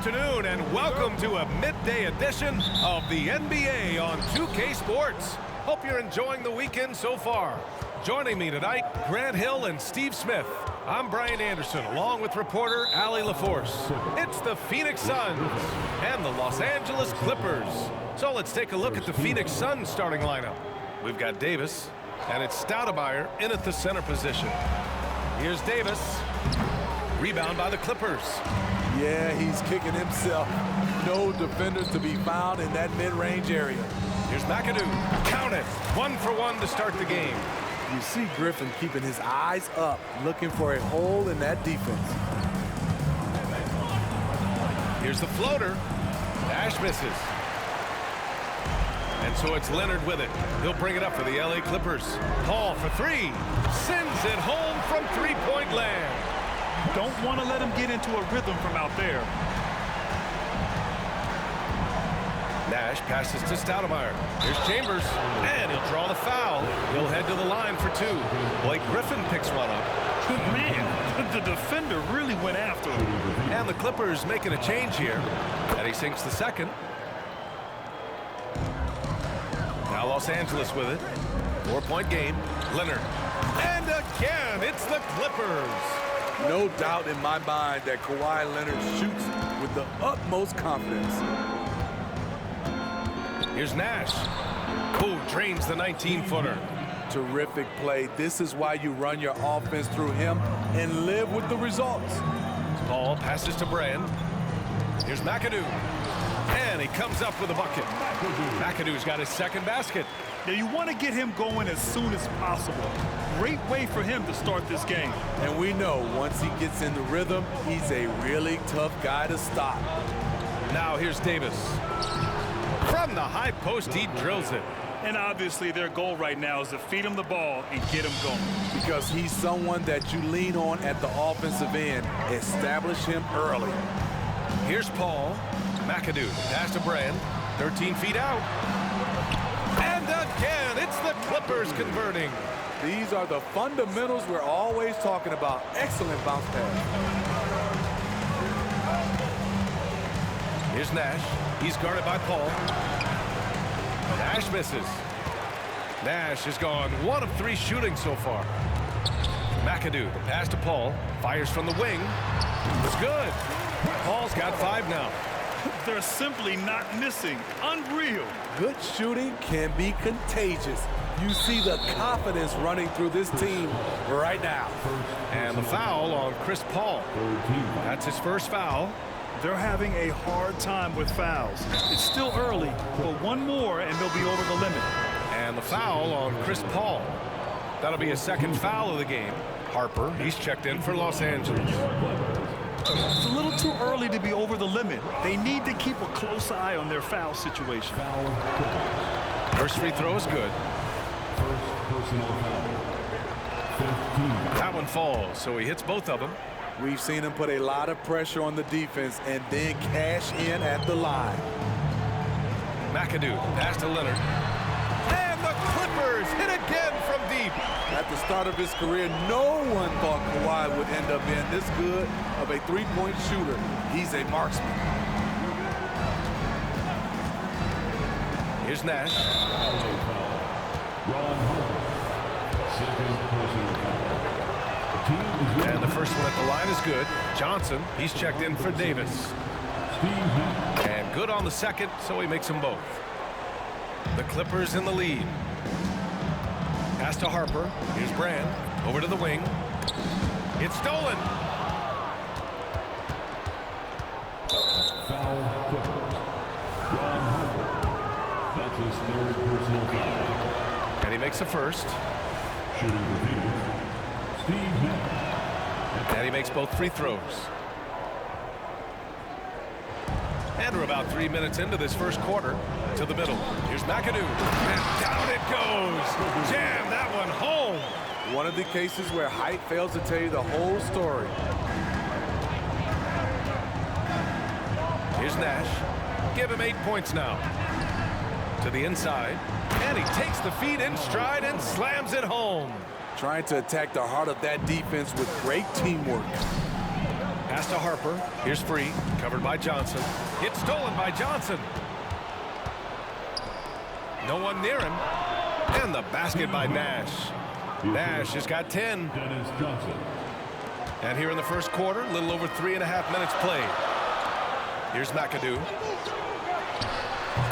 afternoon, and welcome to a midday edition of the NBA on 2K Sports. Hope you're enjoying the weekend so far. Joining me tonight, Grant Hill and Steve Smith. I'm Brian Anderson, along with reporter Allie LaForce. It's the Phoenix Suns and the Los Angeles Clippers. So let's take a look at the Phoenix Suns starting lineup. We've got Davis, and it's Stoudemire in at the center position. Here's Davis. Rebound by the Clippers. Yeah, he's kicking himself. No defenders to be found in that mid-range area. Here's McAdoo. Count it. 1 for 1 to start the game. You see Griffin keeping his eyes up, looking for a hole in that defense. Here's the floater. Nash misses. And so it's Leonard with it. He'll bring it up for the LA Clippers. Paul for three. Sends it home from three-point land. Don't want to let him get into a rhythm from out there. Nash passes to Stoudemire. Here's Chambers, and he'll draw the foul. He'll head to the line for two. Blake Griffin picks one up. Man, the defender really went after him. And the Clippers making a change here. And he sinks the second. Now Los Angeles with it. 4-point game. Leonard. And again, it's the Clippers. No doubt in my mind that Kawhi Leonard shoots with the utmost confidence. Here's Nash. Who drains the 19-footer. Terrific play. This is why you run your offense through him and live with the results. Paul passes to Brand. Here's McAdoo. And he comes up with a bucket. McAdoo's got his second basket. Now you want to get him going as soon as possible. Great way for him to start this game. And we know once he gets in the rhythm, he's a really tough guy to stop. Now here's Davis. From the high post, he drills it. And obviously their goal right now is to feed him the ball and get him going. Because he's someone that you lean on at the offensive end. Establish him early. Here's Paul. McAdoo. Pass to Brand. 13 feet out. And again, it's the Clippers converting. These are the fundamentals we're always talking about. Excellent bounce pass. Here's Nash. He's guarded by Paul. Nash misses. Nash has gone 1 of 3 shooting so far. McAdoo, the pass to Paul. Fires from the wing. It's good. Paul's got 5 now. They're simply not missing. Unreal. Good shooting can be contagious. You see the confidence running through this team right now. And the foul on Chris Paul. That's his first foul. They're having a hard time with fouls. It's still early, but one more and they'll be over the limit. And the foul on Chris Paul. That'll be his second foul of the game. Harper, he's checked in for Los Angeles. It's a little too early to be over the limit. They need to keep a close eye on their foul situation. First free throw is good. That one falls, so he hits both of them. We've seen him put a lot of pressure on the defense and then cash in at the line. McAdoo, pass to Leonard. And the Clippers hit again from deep. At the start of his career, no one thought Kawhi would end up being this good of a three-point shooter. He's a marksman. Here's Nash. And the first one at the line is good. Johnson, he's checked in for Davis. And good on the second, so he makes them both. The Clippers in the lead. Pass to Harper. Here's Brand. Over to the wing. It's stolen. Foul Clippers. Ron Harper. That's his 3rd personal foul. And he makes the first. Shooting for Phoenix, Steve Smith. And he makes both free throws. And we're about 3 minutes into this first quarter. To the middle. Here's McAdoo. And down it goes. Jam that one home. One of the cases where height fails to tell you the whole story. Here's Nash. Give him 8 points now. To the inside. And he takes the feed in stride and slams it home. Trying to attack the heart of that defense with great teamwork. Pass to Harper. Here's free. Covered by Johnson. It's stolen by Johnson. No one near him. And the basket by Nash. Nash has got 10. Dennis Johnson. And here in the first quarter, a little over 3.5 minutes played. Here's McAdoo.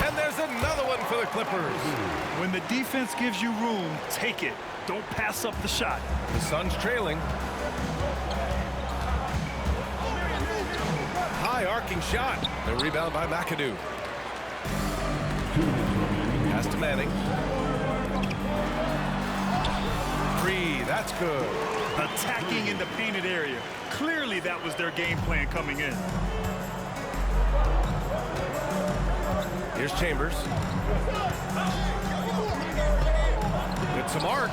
And there's another one for the Clippers. When the defense gives you room, take it. Don't pass up the shot. The Suns trailing. High arcing shot. The rebound by McAdoo. Pass to Manning. Free. That's good. Attacking in the painted area. Clearly that was their game plan coming in. Here's Chambers. Good to Mark.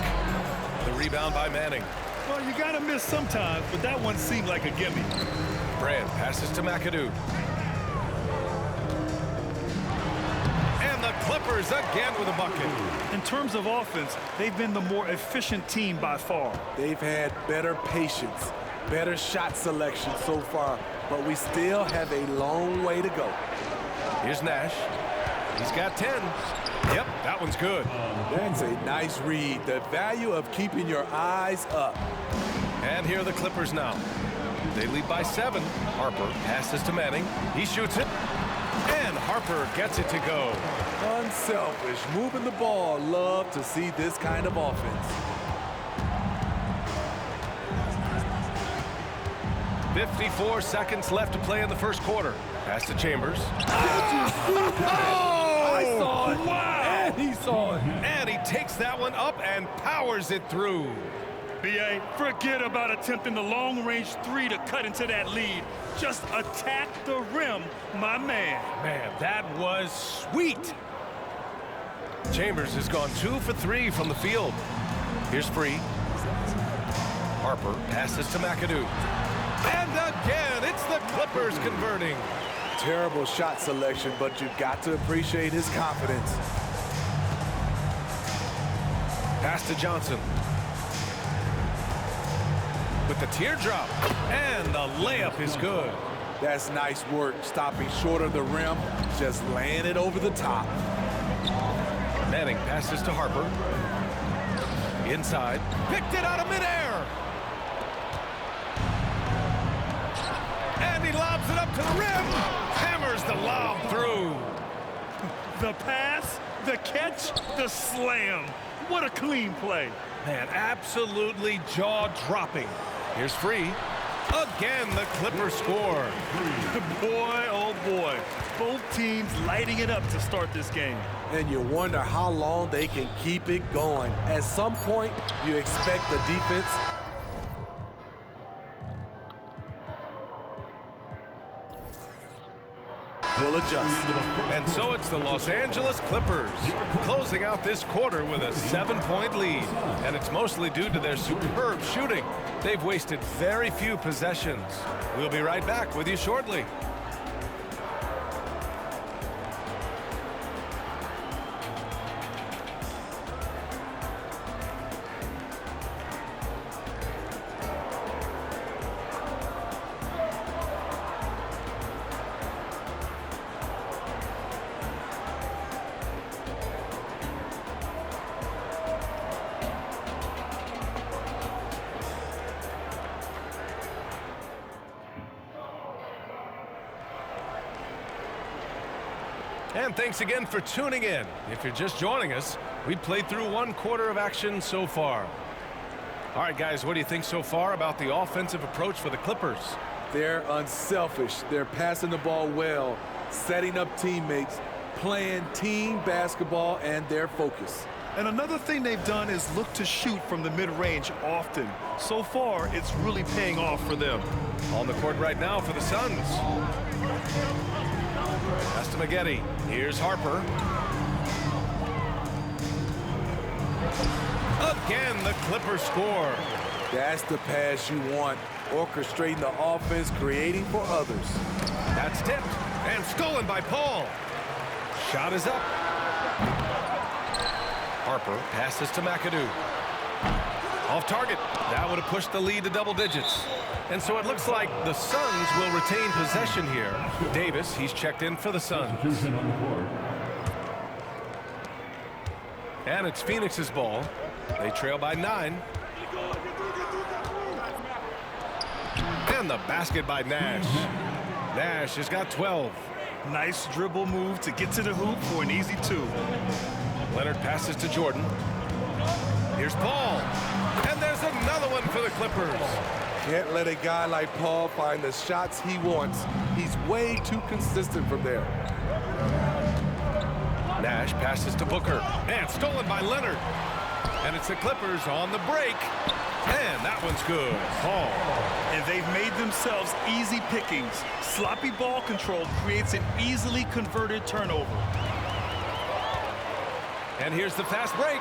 The rebound by Manning. Well, you gotta miss sometimes, but that one seemed like a gimme. Brand passes to McAdoo. And the Clippers again with a bucket. In terms of offense, they've been the more efficient team by far. They've had better patience, better shot selection so far, but we still have a long way to go. Here's Nash. He's got 10. Yep, that one's good. That's a nice read. The value of keeping your eyes up. And here are the Clippers now. They lead by 7. Harper passes to Manning. He shoots it. And Harper gets it to go. Unselfish, moving the ball. Love to see this kind of offense. 54 seconds left to play in the first quarter. Pass to Chambers. I saw it. Wow. And he saw it. And he takes that one up and powers it through. B.A., forget about attempting the long-range 3 to cut into that lead. Just attack the rim, my man. Man, that was sweet. Chambers has gone 2 for 3 from the field. Here's free. Harper passes to McAdoo. And again, it's the Clippers converting. Terrible shot selection, but you've got to appreciate his confidence. Pass to Johnson. With the teardrop. And the layup is good. That's nice work, stopping short of the rim, just laying it over the top. Manning passes to Harper. Inside. Picked it out of midair. And he lobs it up to the rim. Hammers the lob through. The pass, the catch, the slam. What a clean play. Man, absolutely jaw-dropping. Here's free. Again, the Clippers score. Boy, oh boy. Both teams lighting it up to start this game. And you wonder how long they can keep it going. At some point, you expect the defense will adjust. And so it's the Los Angeles Clippers closing out this quarter with a 7-point lead. And it's mostly due to their superb shooting. They've wasted very few possessions. We'll be right back with you shortly. And thanks again for tuning in. If you're just joining us, we played through 1 quarter of action so far. All right, guys, what do you think so far about the offensive approach for the Clippers? They're unselfish. They're passing the ball well, setting up teammates, playing team basketball, and their focus. And another thing they've done is look to shoot from the mid-range often. So far, it's really paying off for them. On the court right now for the Suns. Pass to McAdoo. Here's Harper. Again, the Clippers score. That's the pass you want. Orchestrating the offense, creating for others. That's tipped and stolen by Paul. Shot is up. Harper passes to McAdoo. Off target. That would have pushed the lead to double digits. And so it looks like the Suns will retain possession here. Davis, he's checked in for the Suns. Substitution on the court. And it's Phoenix's ball. They trail by 9. And the basket by Nash. Nash has got 12. Nice dribble move to get to the hoop for an easy 2. Leonard passes to Jordan. Here's Paul. And there's another one for the Clippers. Can't let a guy like Paul find the shots he wants. He's way too consistent from there. Nash passes to Booker. And stolen by Leonard. And it's the Clippers on the break. And that one's good. Paul. And they've made themselves easy pickings. Sloppy ball control creates an easily converted turnover. And here's the fast break.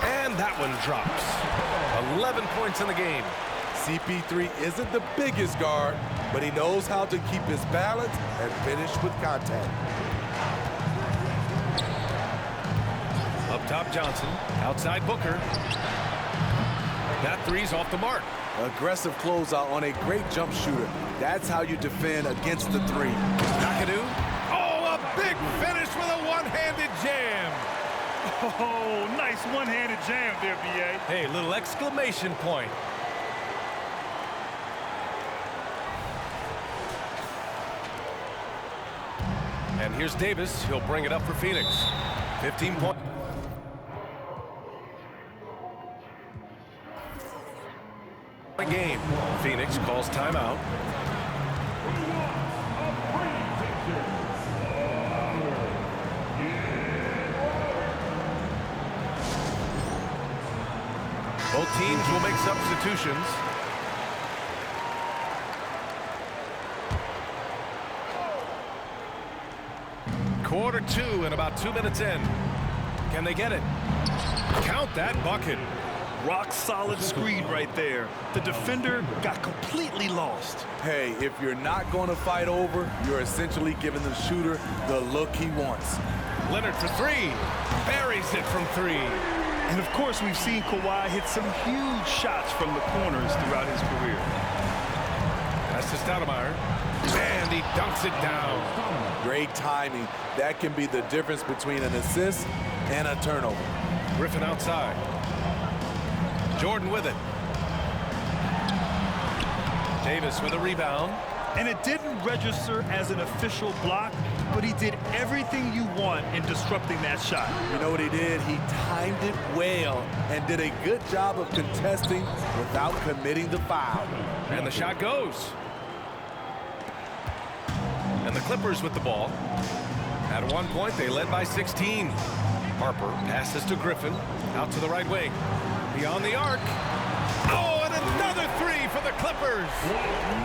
And that one drops. 11 points in the game. CP3 isn't the biggest guard, but he knows how to keep his balance and finish with contact. Up top, Johnson. Outside, Booker. That three's off the mark. Aggressive closeout on a great jump shooter. That's how you defend against the 3. McAdoo. Oh, a big finish with a one-handed jam. Oh, nice one-handed jam there, B.A. Hey, little exclamation point. And here's Davis. He'll bring it up for Phoenix. 15 points. Game. Phoenix calls timeout. Both teams will make substitutions. Quarter 2 and about 2 minutes in. Can they get it? Count that bucket. Rock solid screen right there. The defender got completely lost. Hey, if you're not going to fight over, you're essentially giving the shooter the look he wants. Leonard for 3. Buries it from 3. And of course, we've seen Kawhi hit some huge shots from the corners throughout his career. That's to Stoudemire. And he dunks it down. Great timing. That can be the difference between an assist and a turnover. Griffin outside. Jordan with it. Davis with a rebound. And it didn't register as an official block, but he did everything you want in disrupting that shot. You know what he did? He timed it well and did a good job of contesting without committing the foul. And the shot goes. And the Clippers with the ball. At one point, they led by 16. Harper passes to Griffin. Out to the right wing. Beyond the arc. Oh, and another 3 for the Clippers.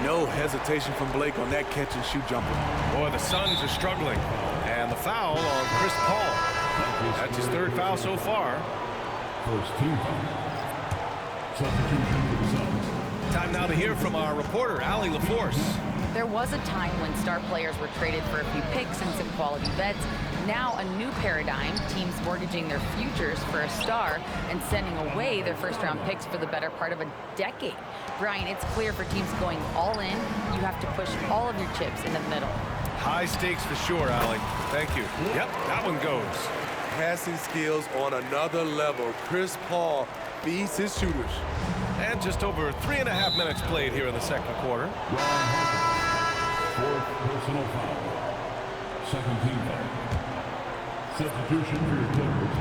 No hesitation from Blake on that catch and shoot jumper. Boy, the Suns are struggling. And the foul on Chris Paul. That's his 3rd foul so far. First team foul. Substitution for the Suns. Time now to hear from our reporter, Allie LaForce. There was a time when star players were traded for a few picks and some quality vets. Now a new paradigm, teams mortgaging their futures for a star and sending away their first-round picks for the better part of a decade. Brian, it's clear for teams going all in, you have to push all of your chips into the middle. High stakes for sure, Allie. Thank you. Yep, that one goes. Passing skills on another level. Chris Paul feeds his shooters. And just over 3.5 minutes played here in the second quarter. 4th personal foul. Second team foul. Substitution for your Clippers.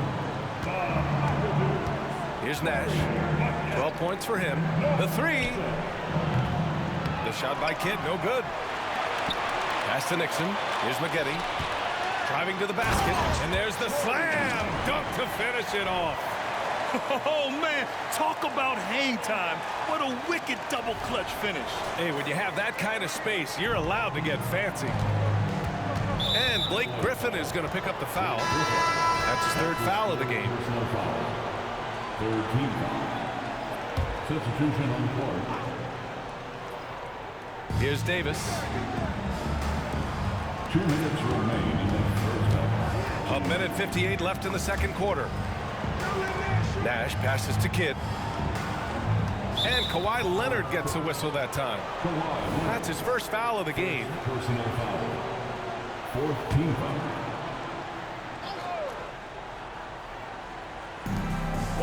Here's Nash. 12 points for him. The 3. The shot by Kidd, no good. Pass to Nixon. Here's McAdoo. Driving to the basket. And there's the slam dunk to finish it off. Oh, man, talk about hang time. What a wicked double clutch finish. Hey, when you have that kind of space, you're allowed to get fancy. And Blake Griffin is going to pick up the foul. That's his 3rd foul of the game. Personal foul. 3rd team foul. Substitution on the court. Here's Davis. 2 minutes remain in the first half. 1:58 left in the second quarter. Nash passes to Kidd. And Kawhi Leonard gets a whistle that time. That's his first foul of the game. Personal foul. Fourth team foul.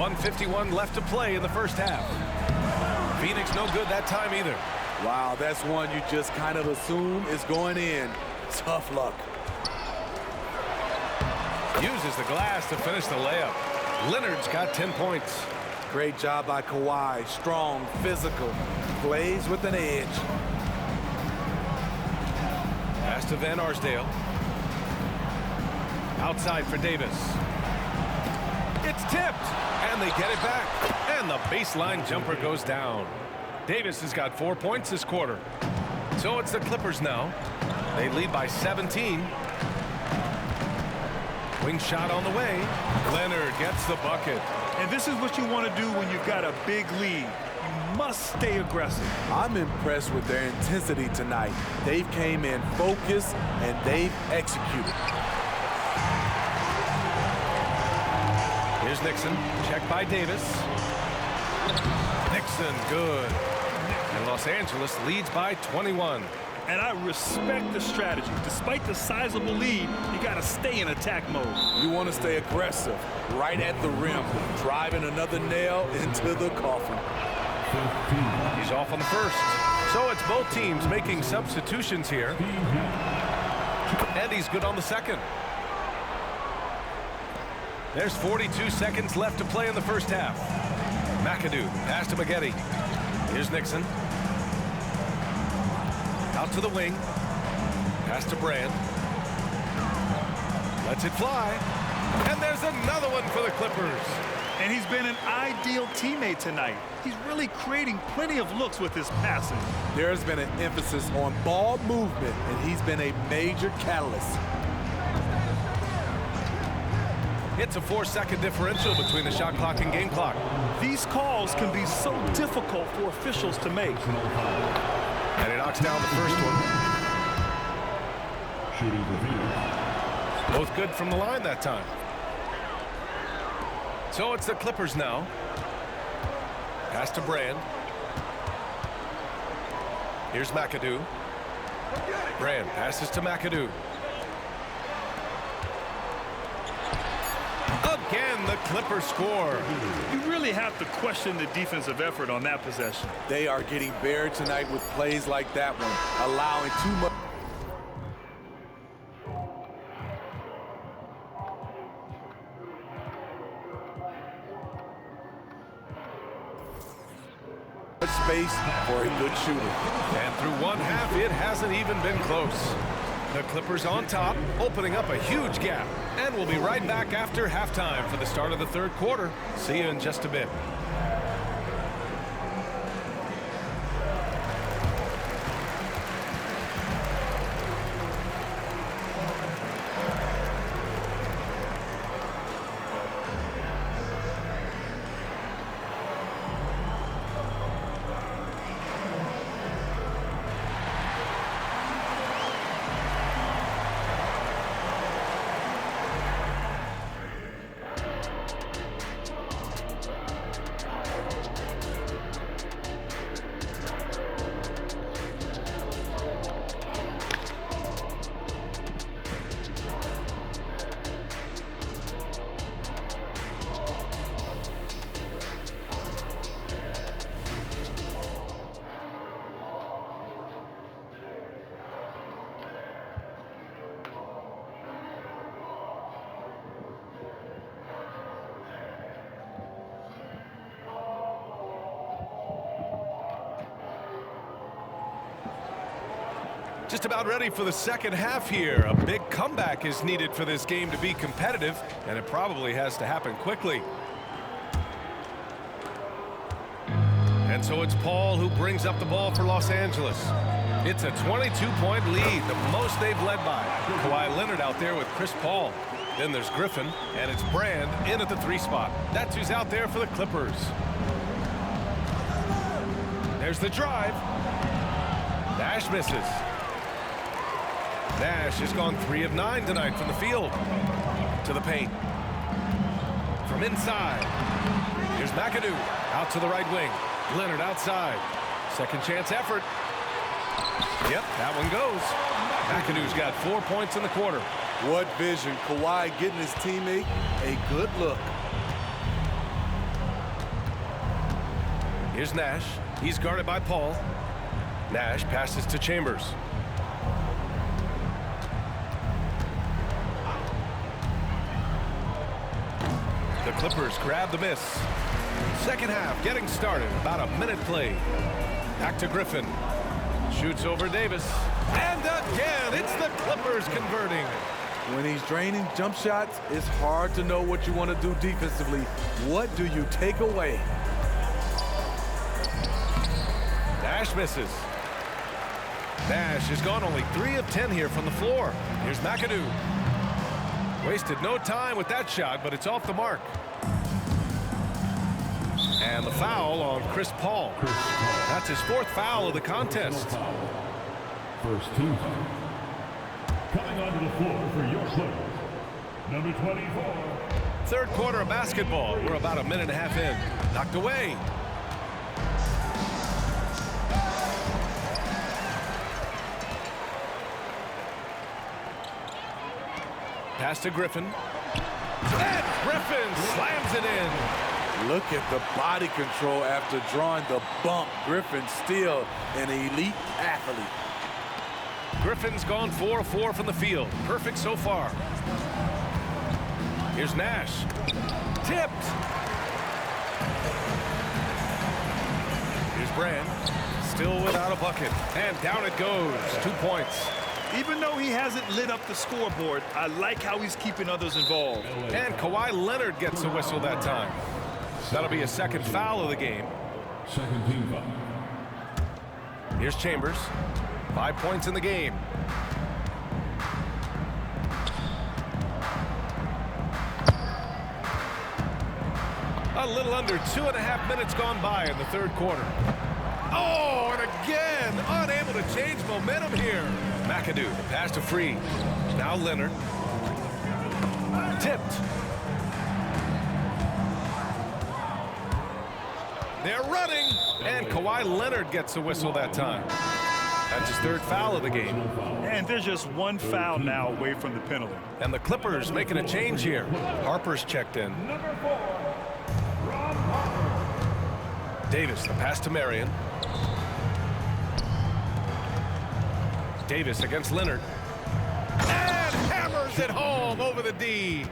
1:51 left to play in the first half. Phoenix no good that time either. Wow, that's one you just kind of assume is going in. Tough luck. Uses the glass to finish the layup. Leonard's got 10 points. Great job by Kawhi. Strong, physical, plays with an edge. Pass to Van Arsdale. Outside for Davis. It's tipped, and they get it back. And the baseline jumper goes down. Davis has got 4 points this quarter. So it's the Clippers now. They lead by 17. Wing shot on the way. Leonard gets the bucket. And this is what you want to do when you've got a big lead. You must stay aggressive. I'm impressed with their intensity tonight. They've came in focused, and they've executed. Here's Nixon. Checked by Davis. Nixon, good. And Los Angeles leads by 21. And I respect the strategy. Despite the sizable lead, you got to stay in attack mode. You want to stay aggressive, right at the rim, driving another nail into the coffin. He's off on the first. So it's both teams making substitutions here. And he's good on the second. There's 42 seconds left to play in the first half. McAdoo, pass to McAdoo. Here's Nixon. Out to the wing. Pass to Brand. Lets it fly. And there's another one for the Clippers. And he's been an ideal teammate tonight. He's really creating plenty of looks with his passing. There's been an emphasis on ball movement, and he's been a major catalyst. It's a 4-second differential between the shot clock and game clock. These calls can be so difficult for officials to make. And he knocks down the first one. Shooting for Phoenix. Both good from the line that time. So it's the Clippers now. Pass to Brand. Here's McAdoo. Brand passes to McAdoo. Again, the Clippers score. You really have to question the defensive effort on that possession. They are getting buried tonight with plays like that one, allowing too much space for a good shooter. And through one half, it hasn't even been close. The Clippers on top, opening up a huge gap. And we'll be right back after halftime for the start of the third quarter. See you in just a bit. Just about ready for the second half here. A big comeback is needed for this game to be competitive, and it probably has to happen quickly. And so it's Paul who brings up the ball for Los Angeles. It's a 22-point lead, the most they've led by. Kawhi Leonard out there with Chris Paul. Then there's Griffin, and it's Brand in at the 3 spot. That's who's out there for the Clippers. There's the drive. Nash misses. Nash has gone 3 of 9 tonight from the field. To the paint. From inside. Here's McAdoo out to the right wing. Leonard outside. Second chance effort. Yep, that one goes. McAdoo's got 4 points in the quarter. What vision. Kawhi getting his teammate a good look. Here's Nash. He's guarded by Paul. Nash passes to Chambers. The Clippers grab the miss. Second half getting started. About a minute played. Back to Griffin. Shoots over Davis. And again, it's the Clippers converting. When he's draining jump shots, it's hard to know what you want to do defensively. What do you take away? Nash misses. Nash has gone only 3 of 10 here from the floor. Here's McAdoo. Wasted no time with that shot, but it's off the mark. And the foul on Chris Paul. That's his 4th foul of the contest. First team foul. Coming onto the floor for your Clippers, number 24. Third quarter of basketball. We're about a minute and a half in. Knocked away. Pass to Griffin. And Griffin slams it in. Look at the body control after drawing the bump. Griffin still an elite athlete. Griffin's gone 4 of 4 from the field. Perfect so far. Here's Nash. Tipped. Here's Brand. Still without a bucket. And down it goes. 2 points. Even though he hasn't lit up the scoreboard, I like how he's keeping others involved. And Kawhi Leonard gets the whistle that time. That'll be a second foul of the game. Second team foul. Here's Chambers. 5 points in the game. A little under 2.5 minutes gone by in the third quarter. Oh, and again, unable to change momentum here. McAdoo, pass to Free. Now Leonard. Tipped. They're running, and Kawhi Leonard gets the whistle that time. That's his 3rd foul of the game. And there's just 1 foul now away from the penalty. And the Clippers making a change here. Harper's checked in. Number 4, Rob Harper. Davis, the pass to Marion. Davis against Leonard. And hammers it home over the D.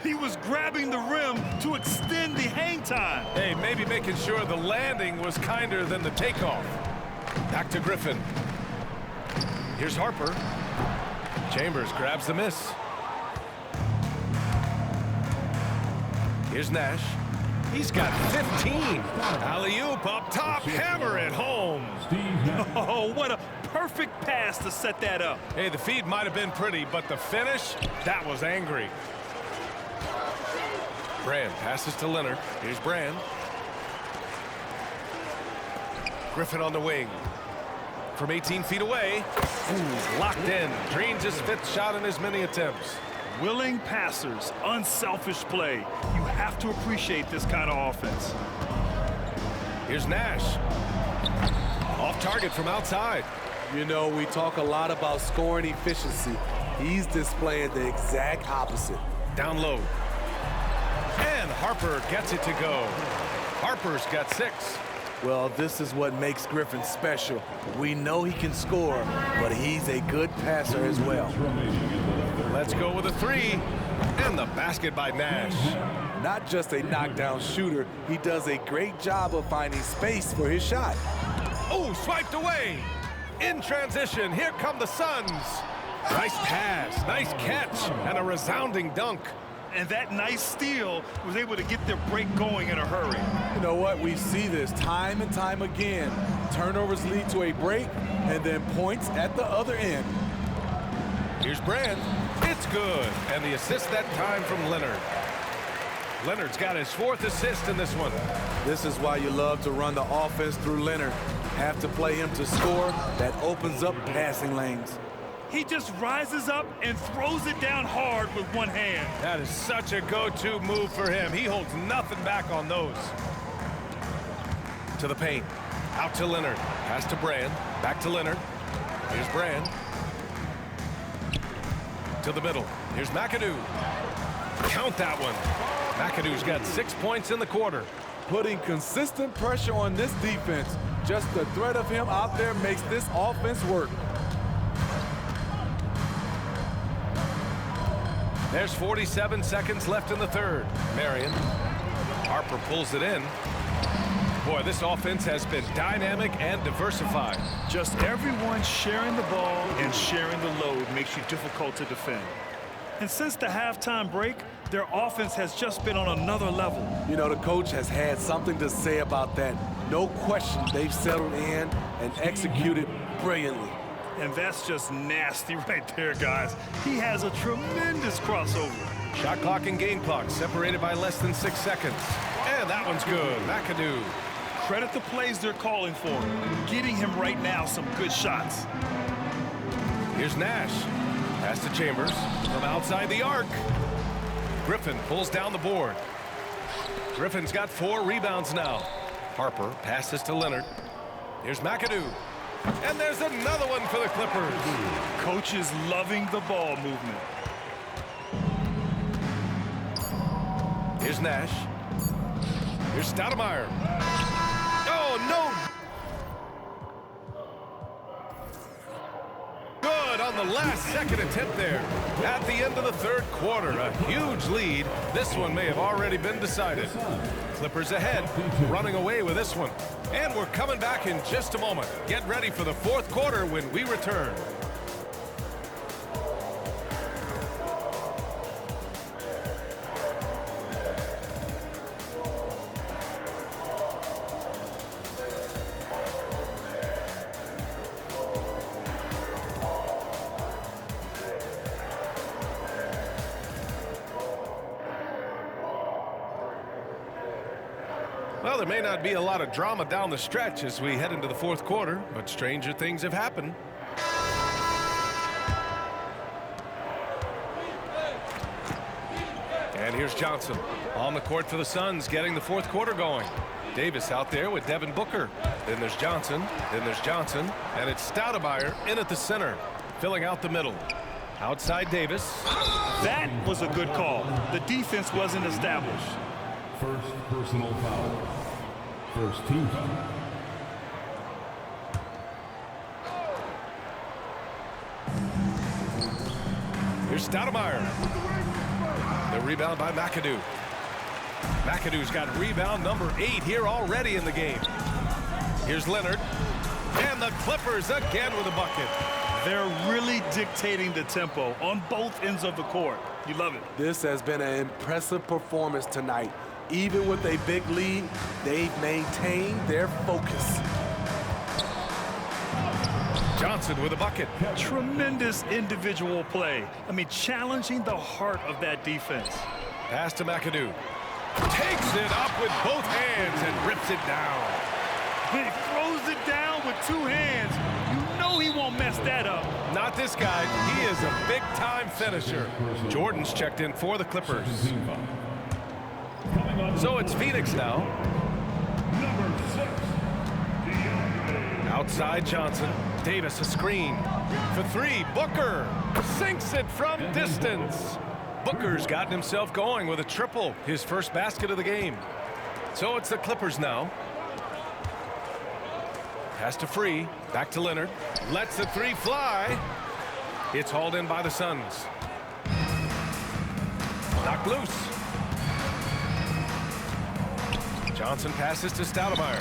He was grabbing the rim to extend the hang time. Hey, maybe making sure the landing was kinder than the takeoff. Back to Griffin. Here's Harper. Chambers grabs the miss. Here's Nash. He's got 15. Alley-oop up top. Hammer it home. Oh, what a perfect pass to set that up. Hey, the feed might have been pretty, but the finish, that was angry. Brand passes to Leonard. Here's Brand. Griffin on the wing. From 18 feet away. Ooh, locked in. Drains his 5th shot in as many attempts. Willing passers, unselfish play. You have to appreciate this kind of offense. Here's Nash. Off target from outside. You know, we talk a lot about scoring efficiency. He's displaying the exact opposite. Down low. And Harper gets it to go. Harper's got 6. Well, this is what makes Griffin special. We know he can score, but he's a good passer as well. Let's go with a 3. And the basket by Nash. Not just a knockdown shooter, he does a great job of finding space for his shot. Oh, swiped away. In transition, here come the Suns. Nice pass, nice catch, and a resounding dunk. And that nice steal was able to get their break going in a hurry. You know what? We see this time and time again. Turnovers lead to a break, and then points at the other end. Here's Brand. It's good. And the assist that time from Leonard. Leonard's got his 4th assist in this one. This is why you love to run the offense through Leonard. Have to play him to score. That opens up passing lanes. He just rises up and throws it down hard with one hand. That is such a go-to move for him. He holds nothing back on those. To the paint. Out to Leonard. Pass to Brand. Back to Leonard. Here's Brand. To the middle. Here's McAdoo. Count that one. McAdoo's got 6 points in the quarter. Putting consistent pressure on this defense. Just the threat of him out there makes this offense work. There's 47 seconds left in the third. Marion. Harper pulls it in. Boy, this offense has been dynamic and diversified. Just everyone sharing the ball and sharing the load makes you difficult to defend. And since the halftime break, their offense has just been on another level. You know, the coach has had something to say about that. No question, they've settled in and executed brilliantly. And that's just nasty right there, guys. He has a tremendous crossover. Shot clock and game clock separated by less than 6 seconds. And that one's good. McAdoo. Credit the plays they're calling for. Getting him right now some good shots. Here's Nash. Pass to Chambers from outside the arc. Griffin pulls down the board. Griffin's got 4 rebounds now. Harper passes to Leonard. Here's McAdoo. And there's another one for the Clippers. Coach is loving the ball movement. Here's Nash. Here's Stoudemire. Oh, no. Good on the last second attempt there. At the end of the third quarter, a huge lead. This one may have already been decided. Clippers ahead, running away with this one. And we're coming back in just a moment. Get ready for the fourth quarter when we return. Well, there may not be a lot of drama down the stretch as we head into the fourth quarter, but stranger things have happened. And here's Johnson on the court for the Suns, getting the fourth quarter going. Davis out there with Devin Booker. Then there's Johnson. Then there's Johnson. And it's Stoudemire in at the center, filling out the middle. Outside Davis. That was a good call. The defense wasn't established. First personal foul. First team foul. Here's Stoudemire. The rebound by McAdoo. McAdoo's got rebound number 8 here already in the game. Here's Leonard. And the Clippers again with a bucket. They're really dictating the tempo on both ends of the court. You love it. This has been an impressive performance tonight. Even with a big lead, they've maintained their focus. Johnson with a bucket. Tremendous individual play. I mean, challenging the heart of that defense. Pass to McAdoo. Takes it up with both hands and rips it down. He throws it down with 2 hands. You know he won't mess that up. Not this guy. He is a big-time finisher. Jordan's checked in for the Clippers. So it's Phoenix now. Number 6. Outside Johnson. Davis a screen. For 3, Booker sinks it from distance. Booker's gotten himself going with a triple, his first basket of the game. So it's the Clippers now. Pass to Free. Back to Leonard. Lets the 3 fly. It's hauled in by the Suns. Knocked loose. Johnson passes to Stoudemire.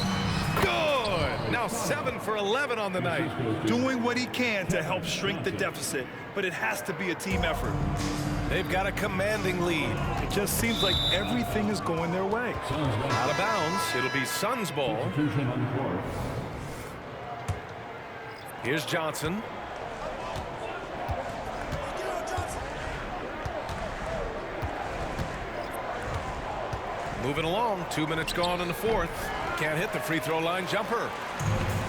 Good! Now 7 for 11 on the night. Doing what he can to help shrink the deficit, but it has to be a team effort. They've got a commanding lead. It just seems like everything is going their way. Out of bounds. It'll be Suns ball. Here's Johnson. Moving along, 2 minutes gone in the fourth. Can't hit the free throw line jumper.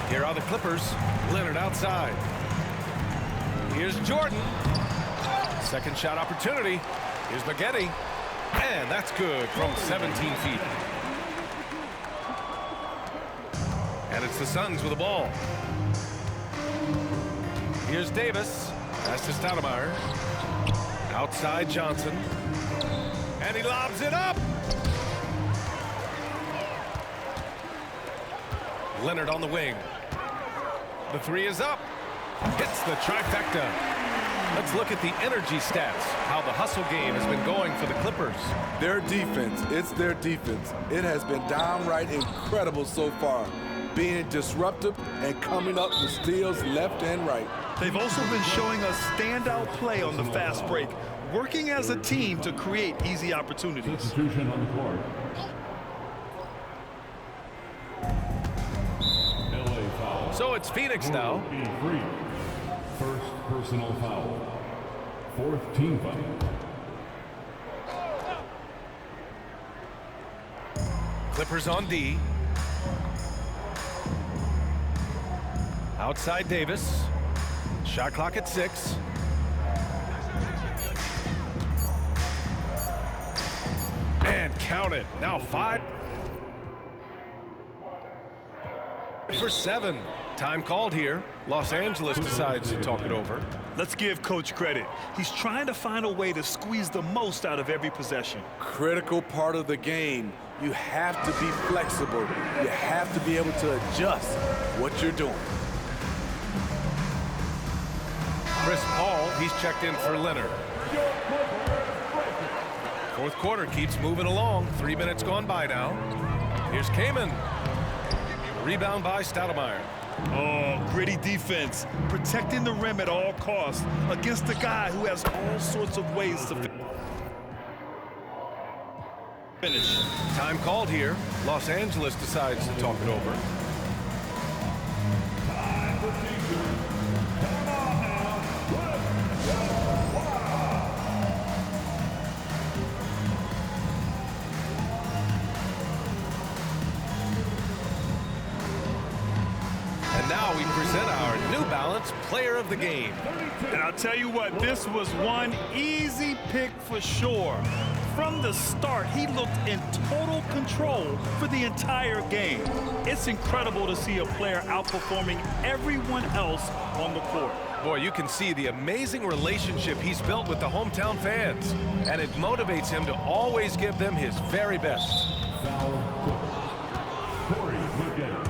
Here are the Clippers. Leonard outside. Here's Jordan. Second shot opportunity. Here's McAdoo. And that's good from 17 feet. It's the Suns with the ball. Here's Davis. Pass to Stoudemire. Outside Johnson. And he lobs it up. Leonard on the wing. The three is up. Hits the trifecta. Let's look at the energy stats, how the hustle game has been going for the Clippers. Their defense, it's their defense. It has been downright incredible so far, being disruptive and coming up with steals left and right. They've also been showing us standout play on the fast break, working as a team to create easy opportunities. Substitution on the court. LA foul. So it's Phoenix now. Free. First personal foul. Fourth team foul. Clippers on D. Outside Davis. Shot clock at 6. And count it. Now 5 for 7. Time called here. Los Angeles decides to talk it over. Let's give Coach credit. He's trying to find a way to squeeze the most out of every possession. Critical part of the game. You have to be flexible. You have to be able to adjust what you're doing. Chris Paul, he's checked in for Leonard. Fourth quarter keeps moving along. 3 minutes gone by now. Here's Kaman. Rebound by Stoudemire. Oh, gritty defense, protecting the rim at all costs against a guy who has all sorts of ways to finish. Time called here. Los Angeles decides to talk it over. And now we present our New Balance Player of the Game. And I'll tell you what, this was one easy pick for sure. From the start, he looked in total control for the entire game. It's incredible to see a player outperforming everyone else on the court. Boy, you can see the amazing relationship he's built with the hometown fans, and it motivates him to always give them his very best. Corey McAdoo.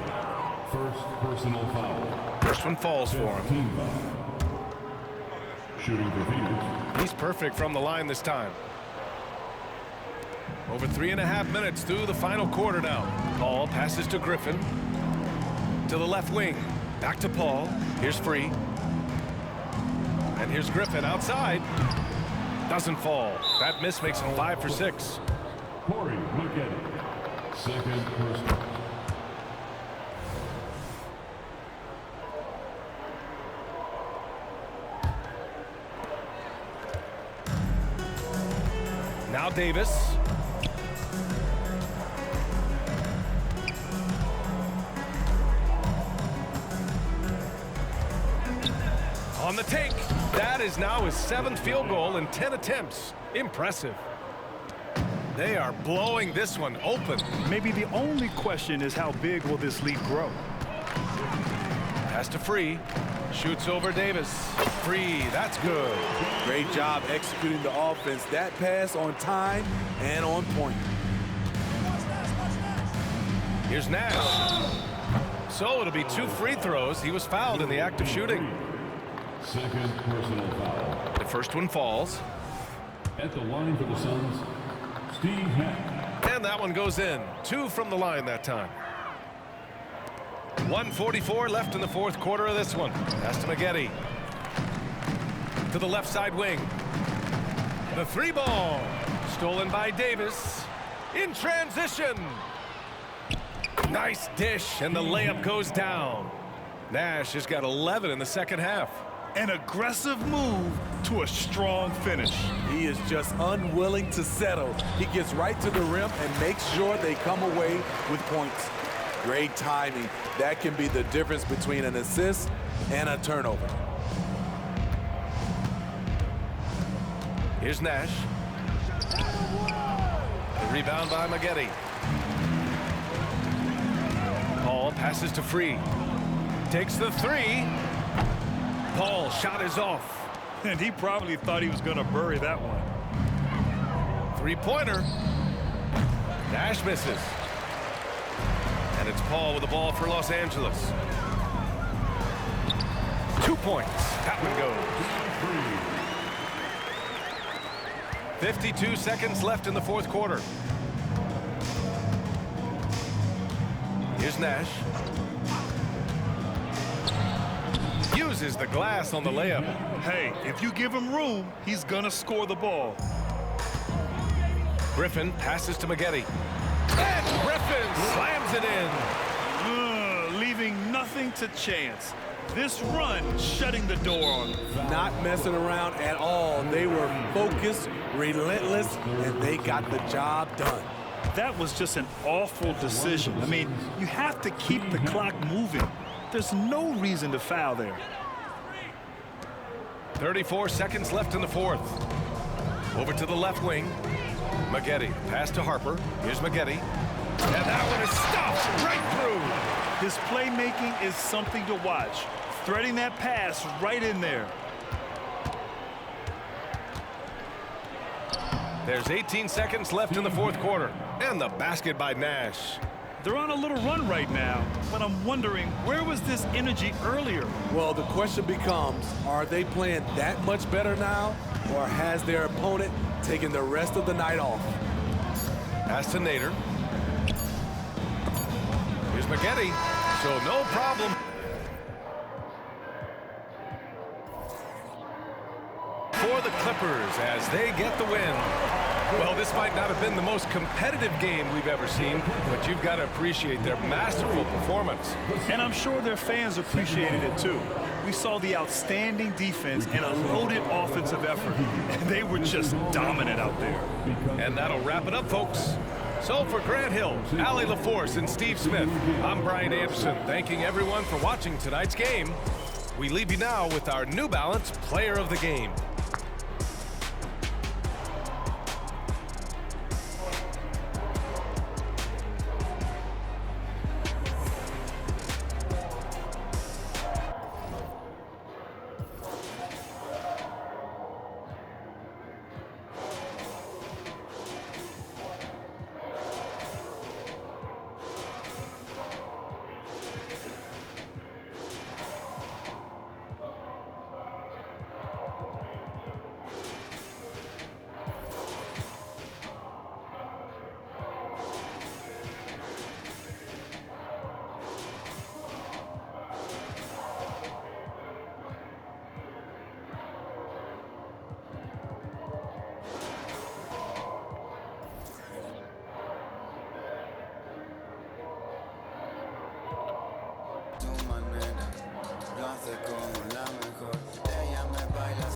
First personal foul. First one falls for him. Team foul. Shooting for Phoenix. He's perfect from the line this time. Over 3.5 minutes through the final quarter now. Paul passes to Griffin. To the left wing. Back to Paul. Here's Free. And here's Griffin outside. Doesn't fall. That miss makes him 5 for 6. Corey McAdoo. Second personal. Now Davis. On the take. That is now his 7th field goal in 10 attempts. Impressive. They are blowing this one open. Maybe the only question is how big will this lead grow? Pass to Free. Shoots over Davis. Free. That's good. Great job executing the offense. That pass on time and on point. Here's Nash. So it'll be 2 free throws. He was fouled in the act of shooting. Second personal foul. The first one falls. At the line for the Suns, Steve Nash. And that one goes in. 2 from the line that time. 1:44 left in the fourth quarter of this one. Pass to McAdoo. To the left side wing. The 3 ball. Stolen by Davis. In transition. Nice dish, and the layup goes down. Nash has got 11 in the second half. An aggressive move to a strong finish. He is just unwilling to settle. He gets right to the rim and makes sure they come away with points. Great timing. That can be the difference between an assist and a turnover. Here's Nash. The rebound by McAdoo. Paul passes to Free. Takes the three. Paul shot is off. And he probably thought he was going to bury that one. Three-pointer. Nash misses. And it's Paul with the ball for Los Angeles. 2 points. That one goes. 52 seconds left in the fourth quarter. Here's Nash. Uses the glass on the layup. Hey, if you give him room, he's going to score the ball. Griffin passes to McAdoo. And Griffin slams it in. Leaving nothing to chance. This run shutting the door on him. Not messing around at all. They were focused, relentless, and they got the job done. That was just an awful decision. I mean, you have to keep the clock moving. There's no reason to foul there. 34 seconds left in the fourth. Over to the left wing. McAdoo, pass to Harper. Here's McAdoo. And that one is stopped right through. His playmaking is something to watch. Threading that pass right in there. There's 18 seconds left in the fourth quarter. And the basket by Nash. They're on a little run right now, but I'm wondering, where was this energy earlier? Well, the question becomes, are they playing that much better now, or has their opponent taken the rest of the night off? Pass to Nader. Here's McAdoo. So no problem. For the Clippers as they get the win. Well, this might not have been the most competitive game we've ever seen, but you've got to appreciate their masterful performance. And I'm sure their fans appreciated it too. We saw the outstanding defense and a loaded offensive effort, and they were just dominant out there. And that'll wrap it up, folks. So for Grant Hill, Allie LaForce, and Steve Smith, I'm Brian Anderson, thanking everyone for watching tonight's game. We leave you now with our New Balance Player of the Game. Tu manera, lo hace con